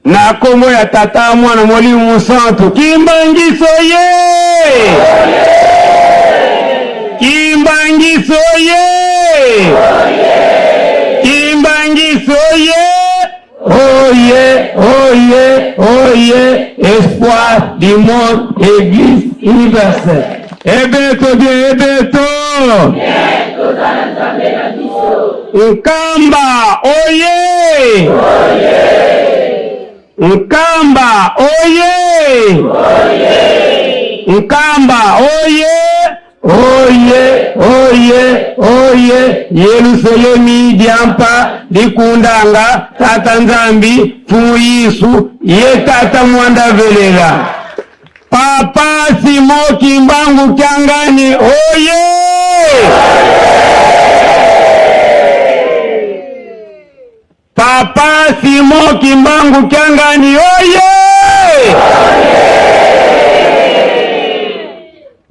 na kombo ya tata mwana Mwalimu Santu Kimbangiso ye Kimbangiso ye Kimbangiso ye Oye, oye, oye, espoir du monde, Église universelle. Ebeto bien, ebeto. Nkamba, oye. Nkamba, oye. Nkamba, oye. Oye, oye, oye, Yerusalemi diampa dikundanga tata Nzambi fumu Yesu ye tata mwanda velela Papa Simo Kimbangu Kyangani oye Papa Simo Kimbangu Kyangani oye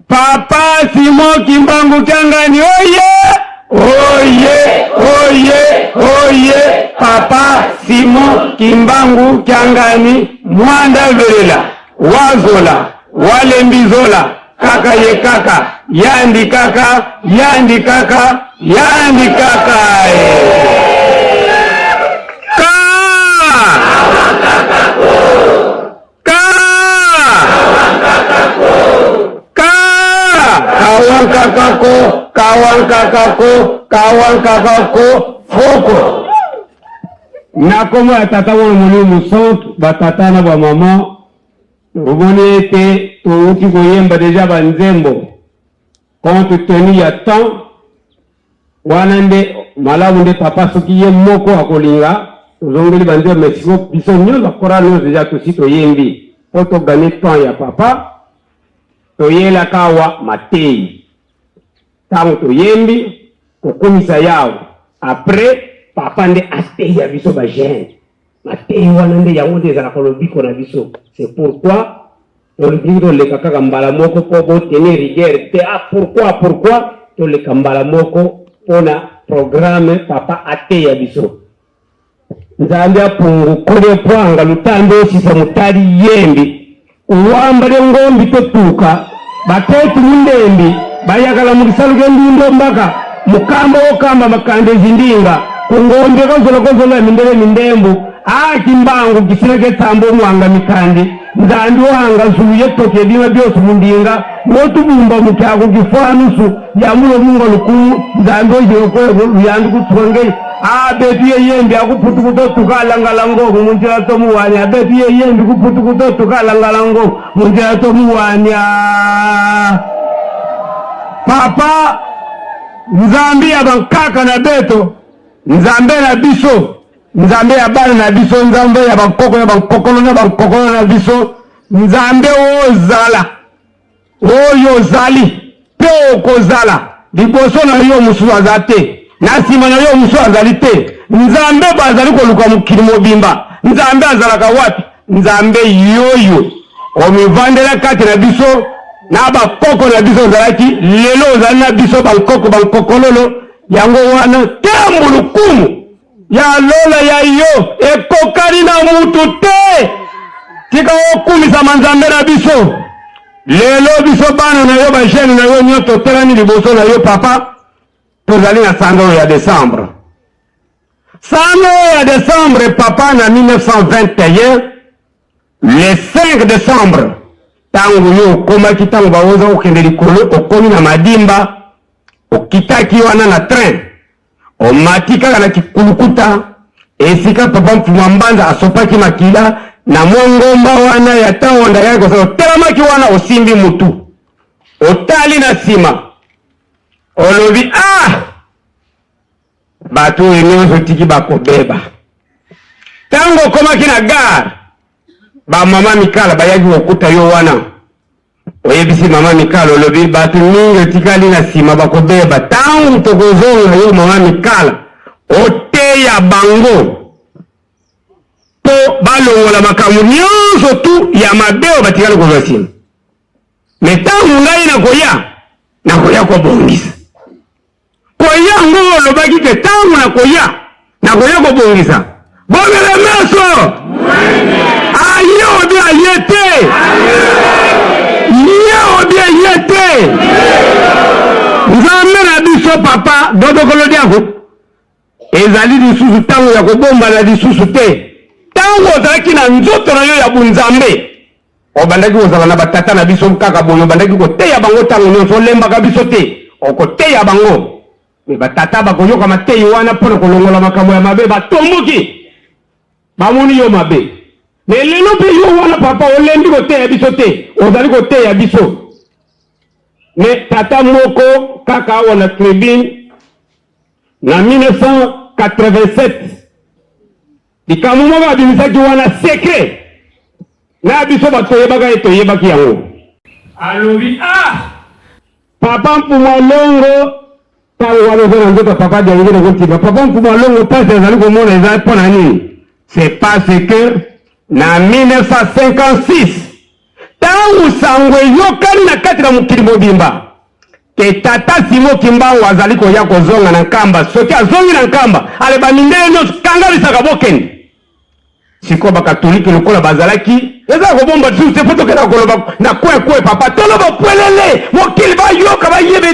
Papa Simo Kimbangu Kyangani oye oye oye oye Papa Simo Kimbangu Kyangani mwanda velela wazola walembizola kaka ye kaka yandi kaka yandi kaka yandi kaka kawan kakako foko na komo ya tata wana Mwalimu Santu batata na ba mama ubone ete touki koyemba deja banzembo compte tenu ya temps wana nde malamu nde papa soki ye moko akolinga tozongeli banzembo mesiko biso nyonso akora nyonso deja tosi toyembi po togane temps ya papa toyelaka awa mateyi tango toyembi kokomisa yawo après papa nde ateyi ya biso bagene mateyi wana nde yango nde ezalaka lobiko na biso. C'est pourquoi tolobiki toleka kaka mbala moko po botene rigueur te. Pourquoi toleka mbala moko pona programme papa ateyi ya biso. Nzambe apungu kole pwanga lutambe osisa mutali yembi uwambale ngombi totuka batetu mundembi bayagala mukisalu gendundo mbaka mukamba okamba makande zindinga kungombe kozola mindembu Kimbangu kisina ketambo mwanga mikandi Nzambi wanga zulu yetoke bima byose mundinga motubumba mukyago gifanusu ya mulo mungo lukumu Nzambi oje ko yandu kutwange betu yembi akuputukuto tukalangalango munjira to muwanya betu yembi kuputukuto tukalangalango munjira to muwanya papa Nzambi abankaka na beto Nzambe na biso Nzambe ya bana na biso Nzambe ya bankokolo na biso Nzambe ozala oyo zali pe okozala liboso na yo musu azate na sima na yo musu azali te Nzambe bazali koluka mukili mobimba Nzambe azalaka wapi Nzambe yoyo omivandela kati na biso na bakoko na biso zalaki lelo ozali na biso bankokololo yango wana tembu lukumu ya lola ya yo ekokali na mutu te tika okumisa manzambe na biso lelo biso bana na yo bajene na yo nyoto telani liboso na yo papa tozali na sango ya décembre papa na 1921 le 5 décembre tangu yo komaki tangu baoza okende likolo okomi na madimba okitaki wana na train omati kaka na kikulukuta esika papa mfuma mbanza asopaki makila na mwangomba wana ya taonda yako sasa telamaki wana osimbi mutu otali na sima olobi batu enyoso tiki bakobeba tango komaki na gare ba mama mikala bayaki okuta yo wana oyebisi mama mikala olobi batu mingi tikali na sima bakobeba tango tokozonga yo mama mikala oteya bango po balongola makambo nyonso tu ya mabeo batikali kozwa sima me tango ngai nakoya kobongisa koya ngo olobaki te tango nakoya kobongisa bongela meso papa dodo kolodiako ezali lisusu tango ya kobomba na lisusu te tango ozalaki na nzoto na yo ya bunzambe obandaki kozala na batata na biso kaka boyo obandaki koteya bango tango nyonso olembaka biso te okoteya bango me batata bakoyoka mateyi wana mpona kolongola makambo ya mabe batomboki bamoni yo mabe me lelo mpe yo wana papa olembi koteya biso te ozali koteya biso me tata moko kaka awa na tribune na 1987 likambo moko abimisaki wana secret na biso bato yebaka ye toyebaki yango alobi papa mpuma longo tango wana oza na nzoto papa dialingi na kontima papa mpuma longo mpasi azali komona eza mpo na nini c'est parce que na 1956 tango sango eyokani na kati na mokili mobimba ke tata Simo Kimbangu azali koya kozonga na nkamba soki azongi na nkamba ale bamindele nyonso kangalisaka bokende siko bakatolike lokola bazalaki eza kobomba lisusu te po tokenda koloba na kwekwe papa toloba pwelele mokili bayoka bayeba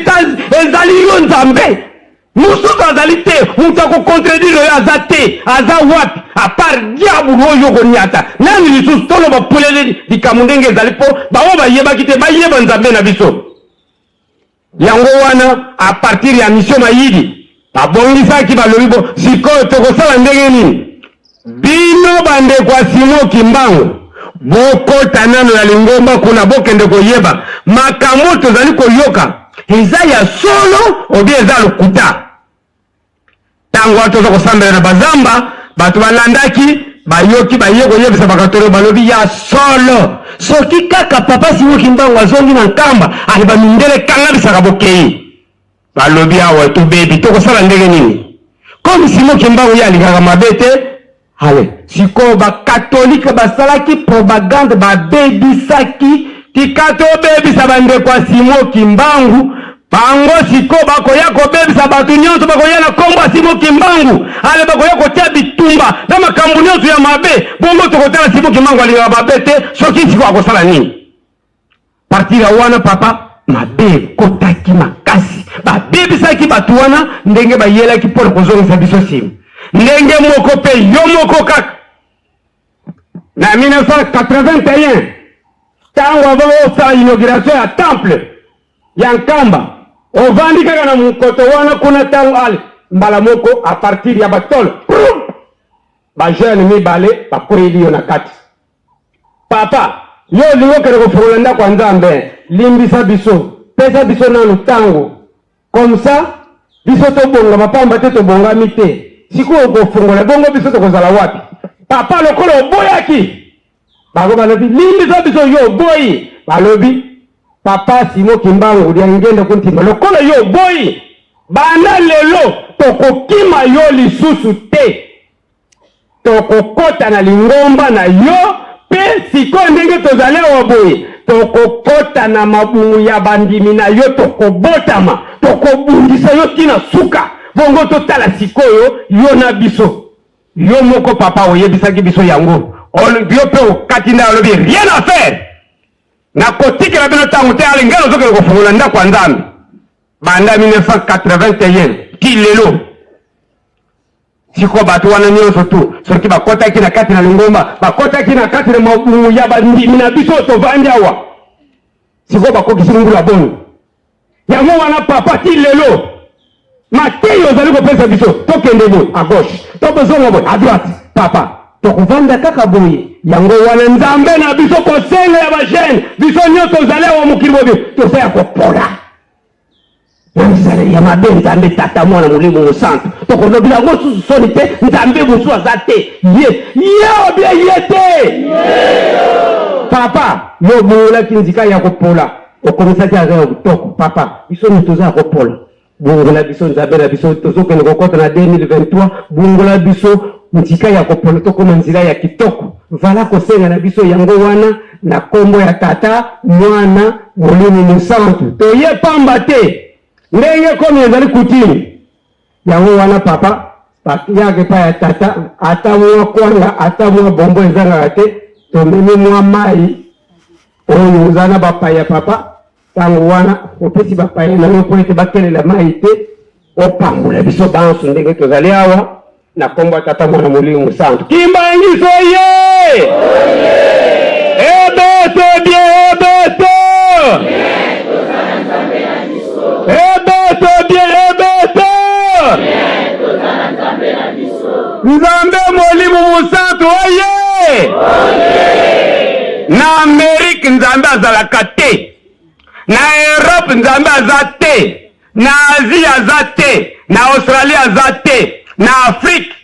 ezali yo nzambe mosusu azali te moto akocontredire oyo aza te aza wapi apart diable oyo koniata nani lisusu toloba pwelele likambo ndenge ezali mpo bango bayebaki te bayeba nzambe na biso yango wana a partir ya mission Mayidi abongisaki balobi bo sikoyo tokosala ndenge nini bino bande kwa Simo Kimbangu bokota nano ya Lingomba kuna bokende koyeba makambo tozali koyoka eza ya solo obi eza lokuta tango atoza kosambela na bazamba bato balandaki bayoki baye koyebisa bakatolo balobi ya solo soki kaka papa Simo Kimbangu azongi na nkamba ali bamindele kanga bisaka bokei balobi awa tobebi tokosala ndenge nini komi Simo Kimbangu ye alikaka mabe te ale sikoyo bakatolike basalaki propagande babebisaki tikate obebisa bandeko ya Simo Kimbangu bango sikoyo bakoya kobebisa bato nyonso bakoya na kombo ya Simo Kimbangu ale bakoya kotia bitumba na makambo nyonso ya mabe bongo tokotala Simo Kimbangu alingaka mabe te soki sikoyo akosala nini partira wana papa mabe kotaki makasi babebisaki bato wana ndenge bayelaki mpona kozongisa biso nsima ndenge moko pe yo moko kaka na 1981 tango avant osala inauguration ya temple ya nkamba ovandi kaka na mokoto wana kuna tango ale mbala moko a partir ya batolo bajeune mibale bakweli yo na kati papa yo olingi okende kofungola ndako ya Nzambe limbisa biso pesa biso nanu tango comme ça biso tobongama pamba te tobongami te sikoyo kofungola bongo biso tokozala wapi papa lokola oboyaki bango balobi limbisa biso yo oboyi balobi papa Simo Kimbangu liangenda kontima lokola yo oboyi banda lelo tokokima yo lisusu te tokokota na Lingomba na yo pe sikoyo ndenge tozali oboyi tokokota na mabungu ya bandimi na yo tokobotama tokobundisa yo tina suka bongo totala sikoyo yo na biso yo moko papa oyebisaki biso yango yo pe okati nda alobi rien à faire na kotikela bino tango te ale ngelo zokele kofungola ndako ya Nzambe banda 1981 ti lelo siko bato wana nyonso tu soki bakotaki na kati na Lingomba bakotaki na kati na mabungu ya bandimi na biso tovandi awa siko bakokisi ngula bono yango wana papa ti lelo mateyi ozali kopesa biso tokende boye à gauche tobozonga boye à droite papa tokovanda kaka boye yango wana Nzambe na biso kosenga ya bajene biso nyonso ozali awa mokili boye toza ya kopola ya mabe Nzambe tata mwana molimo mosantu tokolobi yango susu soni te Nzambe mosu aza te ye obie ye te papa yo obongolaki nzika ya kopola okomisaki aza ya kitoko papa biso nyonso toza ya kopola bungola biso Nzambe na biso tozokende kokota na 2023 bungola biso nzika ya kopola tokoma nzela ya kitoko vala kosenga na biso yango wana na kombo ya tata mwana molimo mosantu toye pamba te ndenge komi ezali kutini yango wana papa yake pa ya tata ata mwa kwanga ata mwa bombo ezangaka te tomemi mwa mai oyo ozana bapaya papa tango wana opesi bapaya na yo po ete bakelela mai te opambula biso bansu ndenge tozali awa na kombo tata mwana Molimo Santu. Kimbangiso ye! Ebeto bien ebeto! Ebeto bien ebeto! Nzambe Molimo Santu oye! Na Amerika nzambe azalaka te. Na Europe nzambe aza te. Na Asia aza te. Na Australia aza te. Na Afrique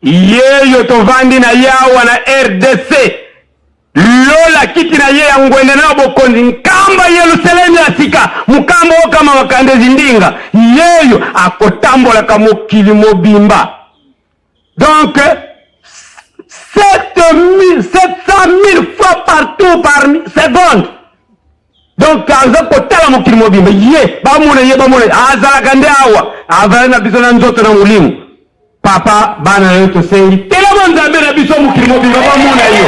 yeyo tovandi na yawa na RDC lola kiti na ye ya ngwende na bokonzi nkamba Yerusalemu ya sika mukamba kama wakandezi ndinga yeyo akotambola kama mokili mobimba. Donc 700 000 fois partout par seconde. Donc aza kotala mokili mobimba ye bamone azalaka nde awa avana na biso na nzoto na Molimo. Papa bana yetu sengi tela Nzambe na biso mokili mobimba bamona yo.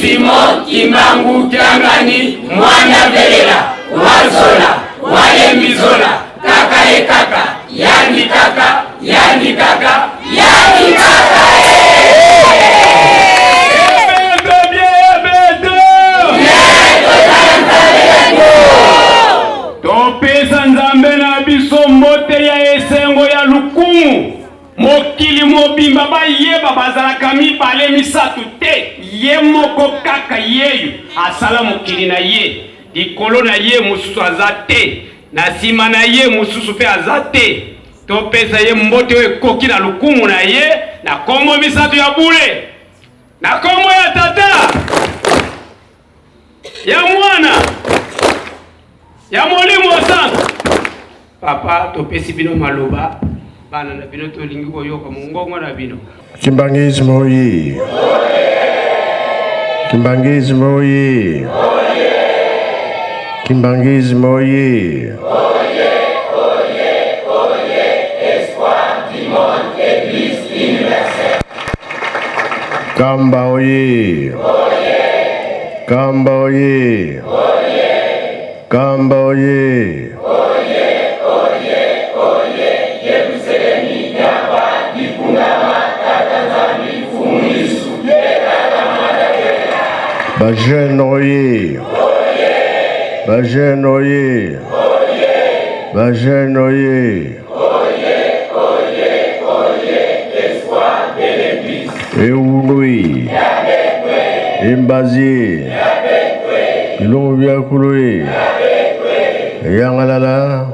Simon Kimbangu Kyangani Mwana Velela. Zola, Wayembi Zola, Kaka e Kaka, Yani Kaka, Yani Kaka, Yani Kaka. Topesa Nzambe na biso mbote ya esengo ya lukumu. Mokili mobimba bayeba bazalaka mibale misatu te. Ye moko kaka yeyu asala mokili na ye. Likolo na ye mususu aza te. Na sima na ye mususu pe aza te. Topesa ye mbote oyo ekoki na lukumu na ye. Na kombo misatu ya bule. Na kombo ya tata. Ya mwana. Ya Molimo Santo. Papa topesi bino maloba. Bana na bino tolingi koyoka mungongo na bino. Kimbangismo oye. Kimbangismo oye. Kimbangismo oye. Espoir du monde, Église universelle. Kamba oye. Kamba oye. Kamba oye. Bajen oye. Bajen oye. Bajen oye. Espoir de l'Église. Eunui. Imbazi. Ilongvia kului. Yangalala.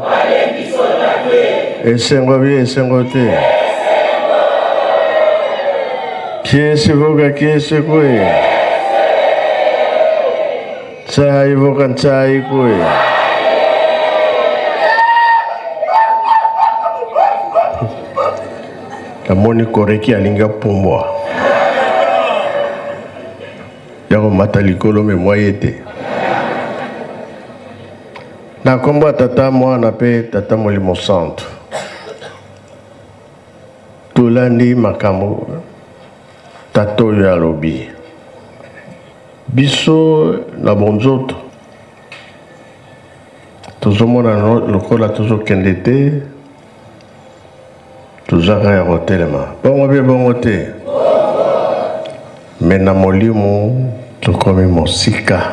Esengo bi esengo te. Kiesi voga kiesi kwe. Tsai voga tsai kwe. Kamoni koreki alinga pumbwa. Yako matalikolo me moyete. Na kombo tata mwana pe tata Molimo Santo. Tulandi makambo tato ya lobi. Biso na bonzoto. Tozomona lokola tozo kendete. Tozaka ya hotelema. Bongo be bongo te. Mena Molimo tokomi mosika.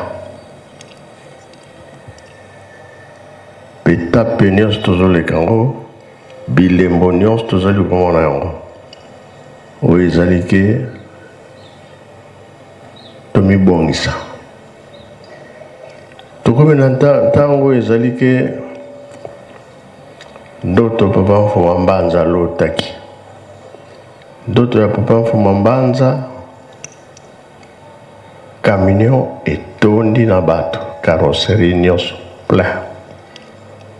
Peta penios tozo le kango. Bilembo nyonso tozali komona yango. Oyo ezali ke tomibongisa. Tokomi na ntango ezali ke ndoto papa Mfuma Mbanza lotaki. Ndoto ya papa Mfuma Mbanza camion etondi na bato, carrosserie nyonso plein.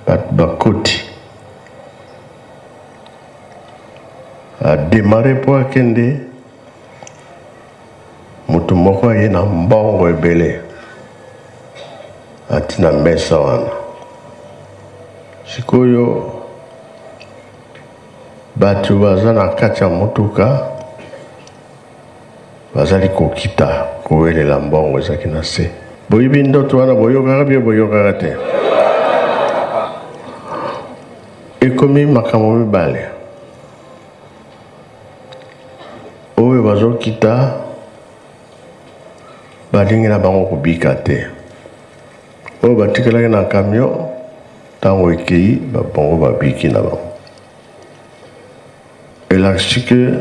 Bato bakoti. A démarré po akende mutu moko ye na mbongo ebele atina mesa wana. Sikoyo batu baza na kati ya motuka bazali kokita kowelela mbongo ezaki na se. Boyibi ndoto wana boyokaka bie boyokaka te. Ekomi makambo mibale. Oyo bazokita balingi na bango kobika te. Oyo batikalaki na camion ntango ekei babongo babiki na bango. Elakisi ke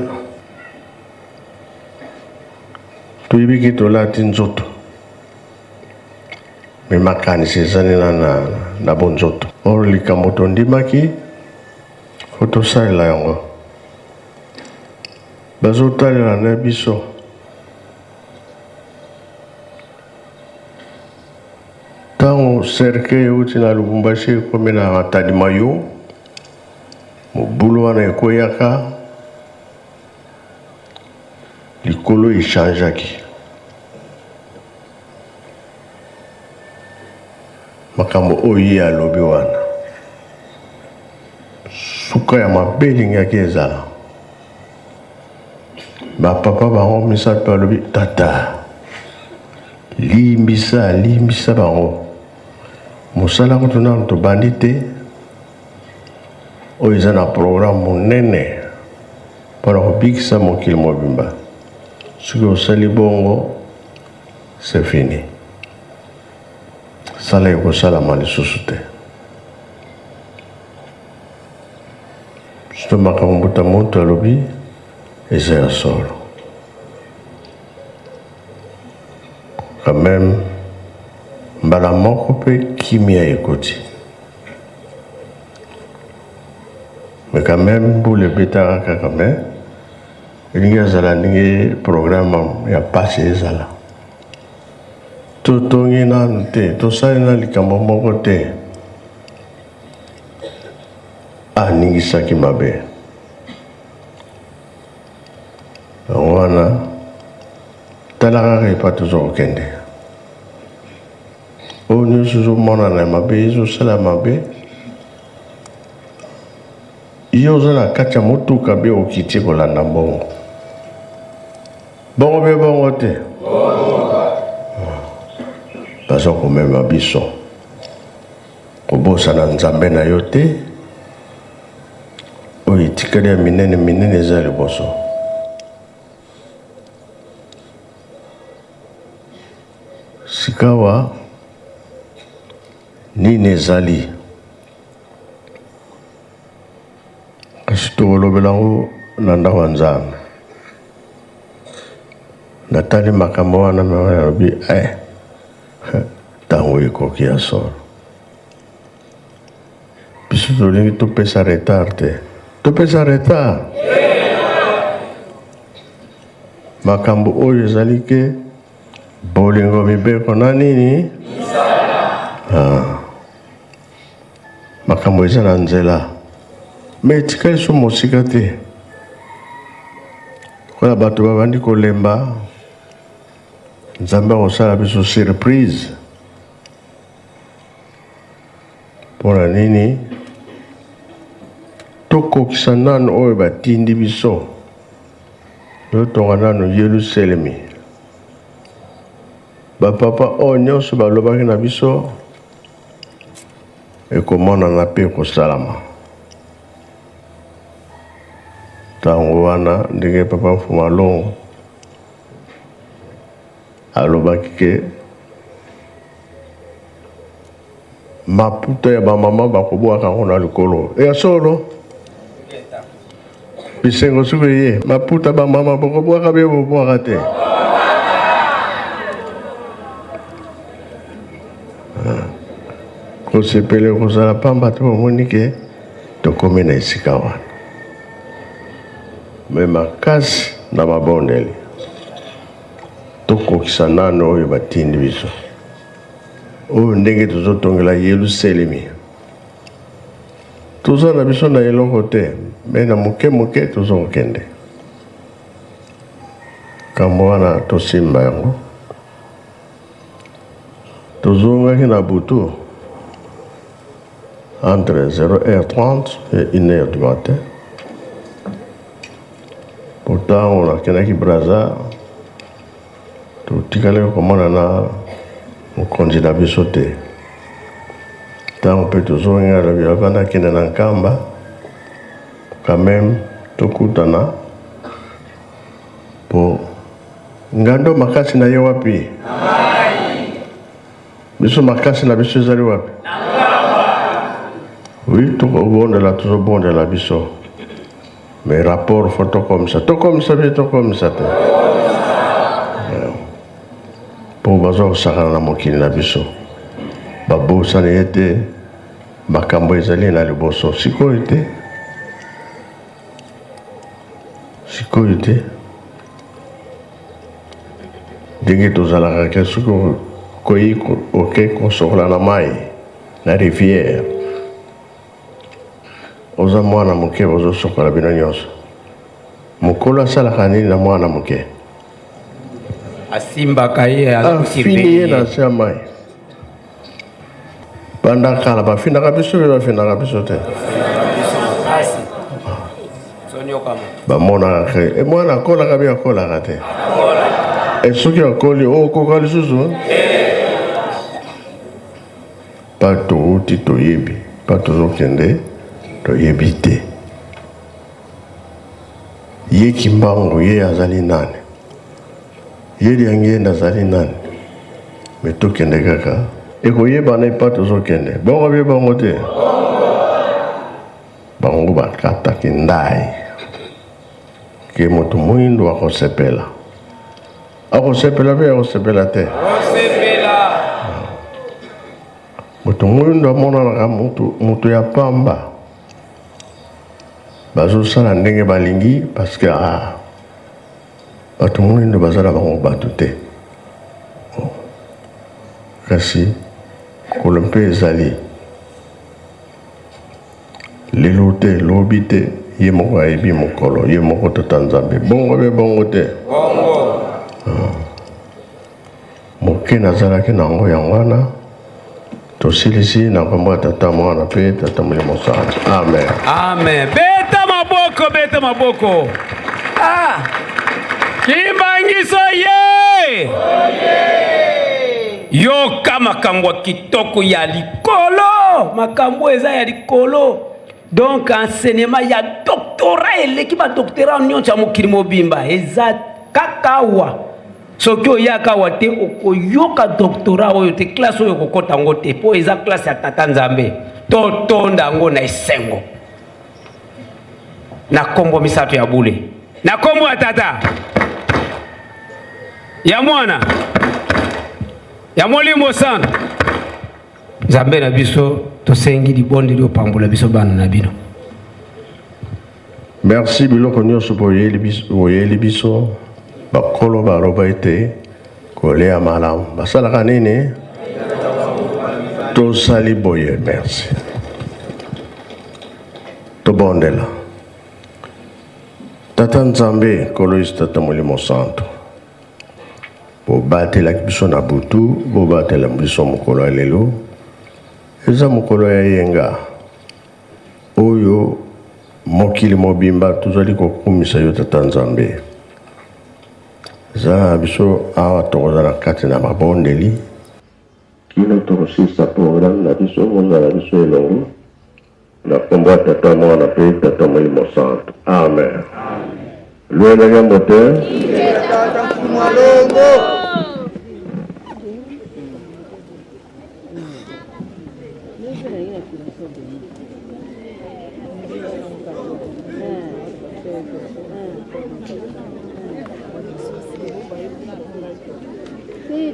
toyebiki tolati nzoto me makanisi ezali na bonzoto. Oro likambo tondimaki fo tosalela yango. Bazotalela na biso. Tango serke euti na Lubumbashi ekomi na Matadi Mayo, mobulu wana ekoyaka, likolo echangeaki. Makambo oyo alobi wana. Suka ya mabe elingaki ezala. Bapapa bango misato balobi tata limbisa bango mosala kutuna to bandite oyo eza na programme monene mpona kobikisa mokili mobimba. Soki osali bongo c'est fini, sala ekosalama lisusu te. Soto makambo mbuta moto alobi eza ya solo. Quand même mbala moko mpe kimia ekoti, mais quand même mbula ebetaka kaka me elingi azala ndenge programme ya pasi ezala. Totongi nanu te, tosali na likambo moko te aningisaki mabe. Yango wana tala kaka epa tozokokende. Oyo nyonso ozomonana mabe, ezosala mabe, yo oza na kati ya motuka be okiti kolanda mbongo. Bongo be bongo te, baza komema biso kobosana nzambe na yo te. Oyo etikali ya minene minene eza liboso. Sikawa nini ezali kasi tokolobela ngo na ndako ya Nzambe. Natali makambo wana nalobi ntango ekoki ya solo. Biso tolingi topesa retard te, topesa retard. Makambo oyo ezali ke bolingo mibeko na nini makambo eza na nzela me etikali so mosika te. Kola bato babandi kolemba Nzambe akosala biso surprise. Mpona nini tokokisa nano oyo batindi biso totonga nano Yerusalemi. Bapapa oyo nyonso balobaki na biso ekomonana mpe ekosalama. Ntango wana ndenge papa Mfuma Longo alobaki ke maputa ya bamama bakobwaka ngo na likolo ya solo. Bisengo soki ye maputa bamama bakobwaka be bobwaka te. Kosepele kozala pamba te bomoni ke tokomi na esika wana. Me makasi na mabondeli tokokisa nano oyo batindi biso. Oyo ndenge tozotongela Yerusalemi. Toza na biso na eloko te, me na moke moke tozokokende. Kambo wana tosimba yango. Tozongaki na butu entre 0h30 et 1h du matin. Pourtant, on a kenaki Braza, totikale komona na mokonzi na biso te. Tant mpe tozonga la biavana kende na nkamba, quand même tokutana po ngando makasi na ye wapi? Biso makasi na biso ezali wapi? Oui, tokobondela tozobondela biso. Mais rapport photo comme ça, tout comme ça, te. Pour bazo sakana na mokili na biso. Babosana ete makambo ezali na liboso sikoyo te. Ndenge tozalaka ke soki koyi oke kosokola na mai na rivière. Oza mwana moke ozosokola bino nyonso. Mokolo asalaka nini na mwana moke? Asimbaka ye afini ye na se ya mai. Banda kala bafindaka biso be bafindaka biso te. Bamonaka ke mwana akolaka be akolaka te. Soki akoli okoka lisusu bato outi toyebi pas toujours kende toyebi te ye kimbangu ye azali nani ye liangi nazali nani me tokende kaka ekoyeba na pas toujours kende bongo bie bongo te bango bakataki ndai ke moto moyindo akosepela mpe akosepela te moto moyindo amonanaka moto ya pamba bazosala ndenge balingi parce que bato moyindo bazala bango bato te kasi kolo mpe ezali lelo te lobi te ye moko ayebi mokolo ye moko tata nzambe bongo be bongo te moke nazalaki nango yango wana tosilisi na kombo ya tata mwana mpe tata molimo santu amen amen beta maboko kimbangiso ye yoka makambo kitoko ya likolo makambo eza ya likolo donc enseignement ya doctorat eleki ba doctorat nyonso ya mokili mobimba eza kakawa soki oyaka wa te okoyoka doctorat oyo te classe oyo kokota yango te po eza classe ya tata nzambe totonda yango na esengo na kombo misato ya bule na kombo ya tata ya mwana ya molimo sana nzambe na biso tosengi libondeli opambola biso bana na bino merci biloko nyonso po oyeli biso bakolo baloba ete kolia malamu basalaka nini tosali boye merci tobondela tata nzambe kolo isi tata molimo santo bobatelaki biso na butu bobatela biso mokolo ya lelo eza mokolo ya yenga oyo mokili mobimba tozali kokumisa yo tata nzambe eza na biso awa tokoza na kati na mabondeli kino tokosilisa programe na biso monza na biso elongo na kombo ya tata mwana mpe tata molimo santo amen lwelenge mote Sí,